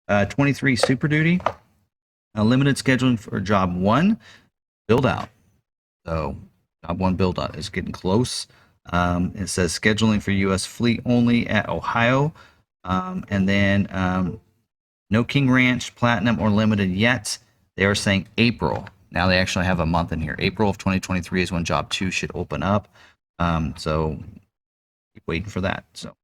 23 Super Duty, limited scheduling for job 1 build out. So job 1 build out is getting close. It says scheduling for U.S. fleet only at Ohio, and then no King Ranch, Platinum, or Limited yet. They are saying April. Now they actually have a month in here. April of 2023 is when job 2 should open up. So keep waiting for that. So.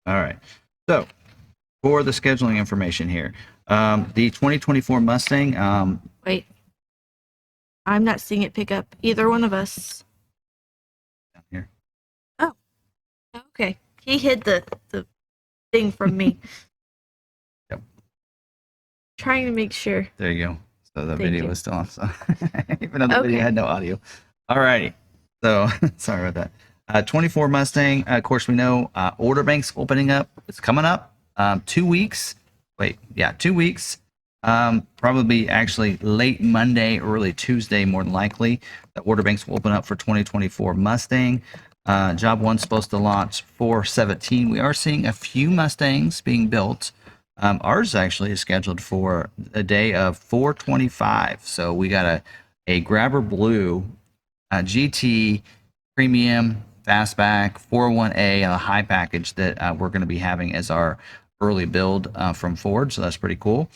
All right. So for the scheduling information here, the 2024 Mustang. Wait. I'm not seeing it pick up either one of us. Down here. Oh. Okay. He hid the thing from me. Yep. Trying to make sure. There you go. So the Thank video you. was still on. So even though the video had no audio. All righty. So sorry about that. 24 Mustang. Of course, we know order banks opening up. It's coming up. 2 weeks. Wait, yeah, 2 weeks. Probably actually late Monday, early Tuesday, more than likely. The order banks will open up for 2024 Mustang. Job 1's supposed to launch 4/17. We are seeing a few Mustangs being built. Ours actually is scheduled for a day of 4/25. So we got a Grabber Blue, GT, Premium, Fastback, 401A, and a high package that we're going to be having as our early build from Ford. So that's pretty cool.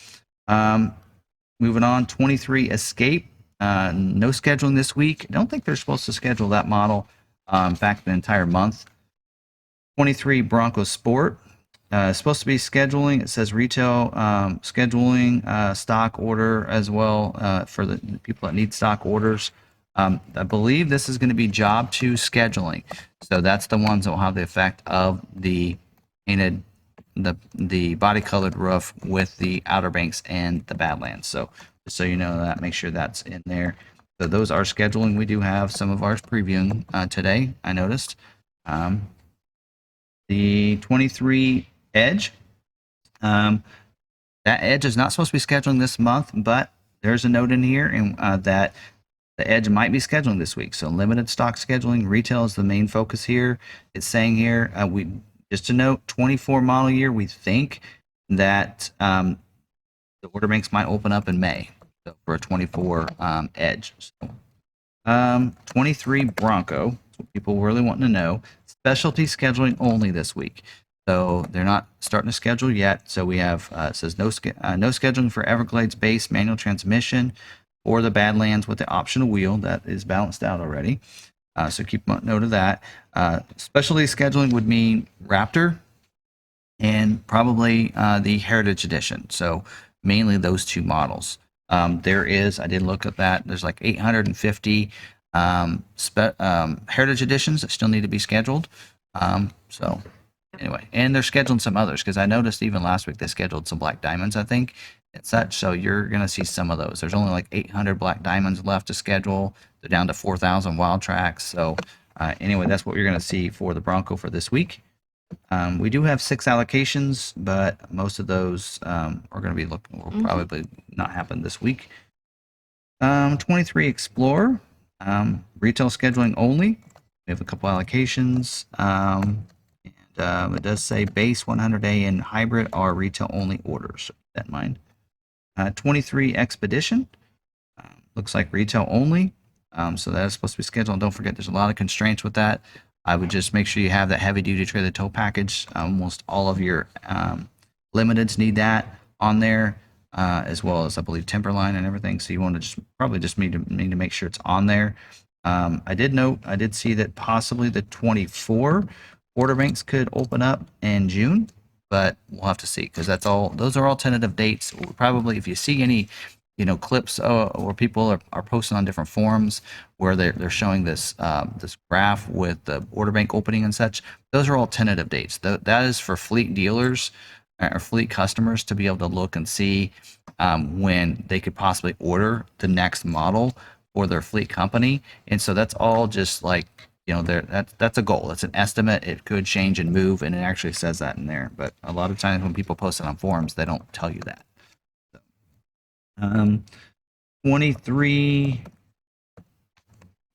Moving on, 23 Escape. No scheduling this week. I don't think they're supposed to schedule that model. In fact, the entire month. 23 Bronco Sport. Supposed to be scheduling. It says retail scheduling, stock order as well for the people that need stock orders. I believe this is going to be job 2 scheduling. So that's the ones that will have the effect of the painted, the body colored roof with the Outer Banks and the Badlands. So just so you know that, make sure that's in there. So those are scheduling. We do have some of ours previewing today, I noticed. The 23 Edge. That Edge is not supposed to be scheduling this month, but there's a note in here and that the Edge might be scheduling this week. So limited stock scheduling. Retail is the main focus here. It's saying here, just to note, 24 model year, we think that the order banks might open up in May. So for a 24 Edge. So, 23 Bronco. That's what people really want to know. Specialty scheduling only this week. So they're not starting to schedule yet. So we have, it says no scheduling for Everglades base manual transmission or the Badlands with the optional wheel. That is balanced out already. So keep note of that. Specialty scheduling would mean Raptor and probably the Heritage Edition. So mainly those 2 models. There is, I did look at that. There's like 850 Heritage Editions that still need to be scheduled. So anyway, and they're scheduling some others because I noticed even last week they scheduled some Black Diamonds, I think, and such. So you're going to see some of those. There's only like 800 Black Diamonds left to schedule. They're down to 4,000 Wild Tracks. So anyway, that's what you're going to see for the Bronco for this week. We do have 6 allocations, but most of those are going to be will probably not happen this week. 23 Explorer, retail scheduling only. We have a couple allocations. It does say base 100A and hybrid are retail only orders. So keep that in mind. 23 Expedition. Looks like retail only. So that is supposed to be scheduled. Don't forget, there's a lot of constraints with that. I would just make sure you have that heavy duty trailer tow package. Almost all of your limiteds need that on there, as well as I believe Timberline and everything. So you want to probably need to make sure it's on there. I did see that possibly the 24 order banks could open up in June, but we'll have to see because those are all tentative dates. Probably if you see any clips or people are posting on different forums where they're showing this this graph with the order bank opening and such, those are all tentative dates. That is for fleet dealers or fleet customers to be able to look and see when they could possibly order the next model for their fleet company. And so that's all just like you know, that's a goal. It's an estimate. It could change and move, and it actually says that in there. But a lot of times when people post it on forums, they don't tell you that. 23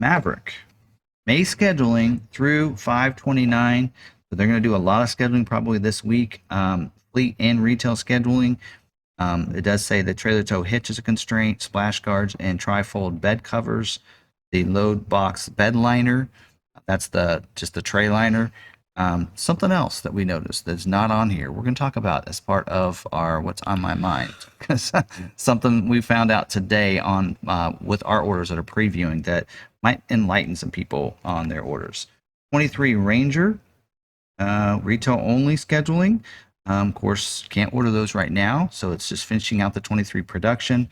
Maverick. May scheduling through 5/29. So they're going to do a lot of scheduling probably this week. Fleet and retail scheduling. It does say the trailer tow hitch is a constraint, splash guards, and trifold bed covers. The load box bed liner. That's just the tray liner. Something else that we noticed that's not on here, we're going to talk about as part of our what's on my mind, because something we found out today on with our orders that are previewing that might enlighten some people on their orders. 23 Ranger, retail only scheduling. Of course, can't order those right now, so it's just finishing out the 23 production.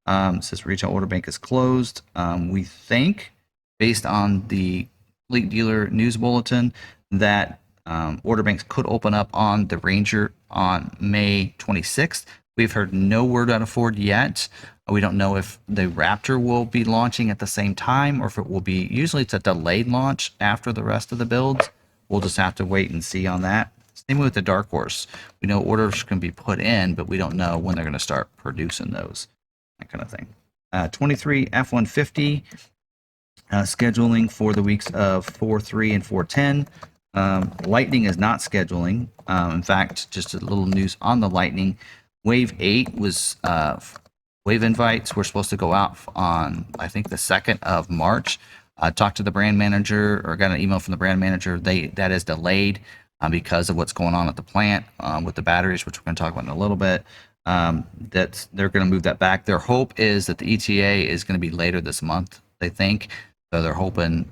It says retail order bank is closed. We think, based on the Fleet Dealer News Bulletin, that order banks could open up on the Ranger on May 26th. We've heard no word out of Ford yet. We don't know if the Raptor will be launching at the same time or if it will be, usually it's a delayed launch after the rest of the builds. We'll just have to wait and see on that. Same with the Dark Horse. We know orders can be put in, but we don't know when they're going to start producing those, that kind of thing. 23 F-150 scheduling for the weeks of 4/3 and 4/10. Lightning is not scheduling. In fact, just a little news on the Lightning. Wave 8 was wave invites were supposed to go out on, I think, the 2nd of March. Talked to the brand manager, or got an email from the brand manager. That is delayed because of what's going on at the plant with the batteries, which we're going to talk about in a little bit. That they're going to move that back. Their hope is that the ETA is going to be later this month, they think. So they're hoping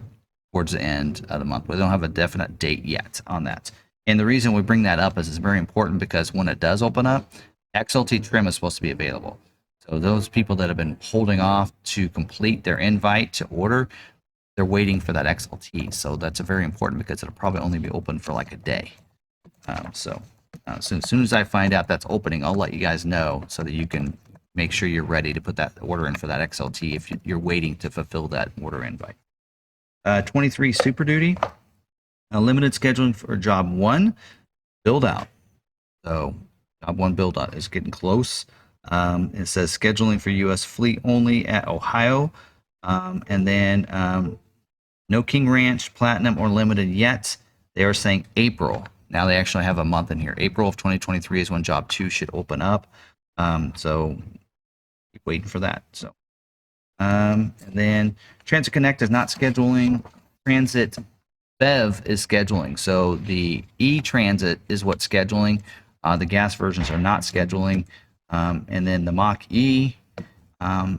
towards the end of the month. We don't have a definite date yet on that. And the reason we bring that up is it's very important because when it does open up, XLT trim is supposed to be available. So those people that have been holding off to complete their invite to order, they're waiting for that XLT. So that's very important because it'll probably only be open for like a day. So as soon as I find out that's opening, I'll let you guys know so that you can make sure you're ready to put that order in for that XLT if you're waiting to fulfill that order invite. 23 Super Duty, limited scheduling for job 1 build out. So job 1 build out is getting close. It says scheduling for U.S. fleet only at Ohio, and then no King Ranch, Platinum, or Limited yet. They are saying April. Now they actually have a month in here. April of 2023 is when job 2 should open up. So keep waiting for that. So. And then Transit Connect is not scheduling. Transit Bev is scheduling. So the E-Transit is what's scheduling. The gas versions are not scheduling. And then the Mach-E, not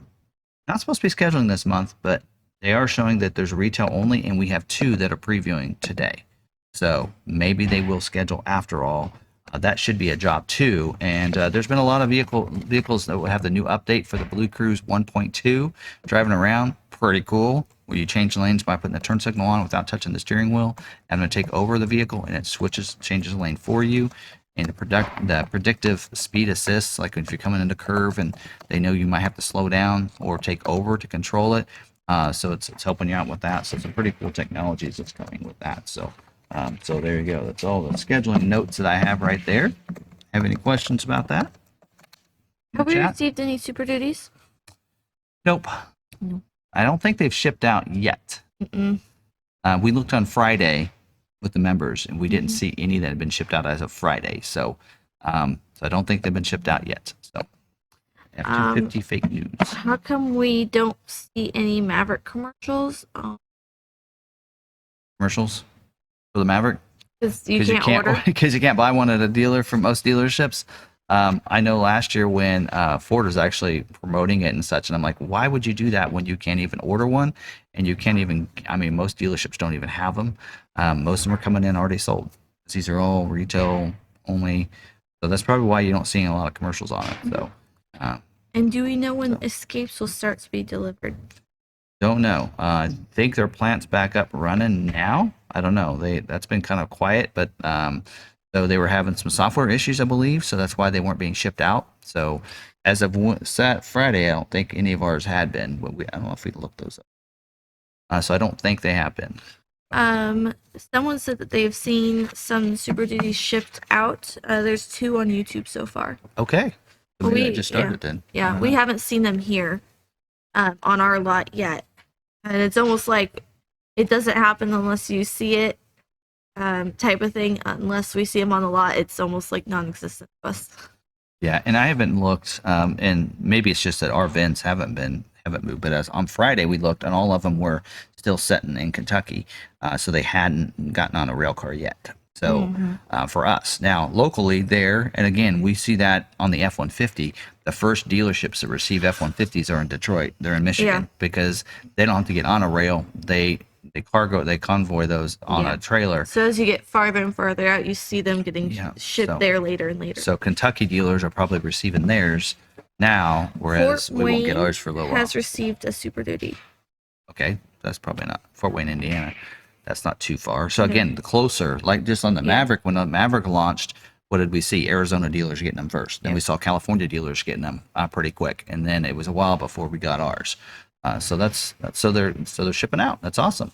supposed to be scheduling this month, but they are showing that there's retail only, and we have 2 that are previewing today. So maybe they will schedule after all. That should be a job 2. And there's been a lot of vehicles that will have the new update for the Blue Cruise 1.2 driving around. Pretty cool. Where you change lanes by putting the turn signal on without touching the steering wheel. I'm going to take over the vehicle and it changes the lane for you. And the predictive speed assists, like if you're coming into curve and they know you might have to slow down or take over to control it. So it's helping you out with that. So some pretty cool technologies that's coming with that. So there you go. That's all the scheduling notes that I have right there. Have any questions about that? Have we received any Super Duties? Nope. No. I don't think they've shipped out yet. We looked on Friday with the members, and we didn't see any that had been shipped out as of Friday. So I don't think they've been shipped out yet. So F-250 fake news. How come we don't see any Maverick commercials? Commercials for the Maverick? Because you can't order. Because you can't buy one at a dealer from most dealerships. I know last year when Ford was actually promoting it and such, and I'm like, why would you do that when you can't even order one? And you can't even, I mean, most dealerships don't even have them. Most of them are coming in already sold. These are all retail only. So that's probably why you don't see a lot of commercials on it. So. And do we know when Escapes will start to be delivered? Don't know. I think their plant's back up running now. I don't know. That's been kind of quiet, but so they were having some software issues, I believe. So that's why they weren't being shipped out. So as of Friday, I don't think any of ours had been. But I don't know if we looked those up. So I don't think they have been. Someone said that they've seen some Super Duties shipped out. There's 2 on YouTube so far. Okay. So maybe We- that just started then. I Yeah, don't we know. haven't seen them here on our lot yet. And it's almost like it doesn't happen unless you see it, type of thing. Unless we see them on the lot, it's almost like non-existent to us. Yeah, and I haven't looked, and maybe it's just that our vents haven't moved. But as on Friday we looked, and all of them were still sitting in Kentucky, so they hadn't gotten on a rail car yet. So for us now locally there, and again we see that on the F-150, the first dealerships that receive F-150s are in Detroit. They're in Michigan because they don't have to get on a rail. They convoy those on Yeah. a trailer. So as you get farther and farther out, you see them getting shipped so- there later and later. So Kentucky dealers are probably receiving theirs now, whereas Fort we won't get Wayne ours for a little while. has received a Super Duty. Okay, that's probably not Fort Wayne, Indiana. That's not too far. So again, the closer, like just on the Maverick, when the Maverick launched, what did we see? Arizona dealers getting them first. Then we saw California dealers getting them pretty quick, and then it was a while before we got ours. So that's so they're shipping out. That's awesome.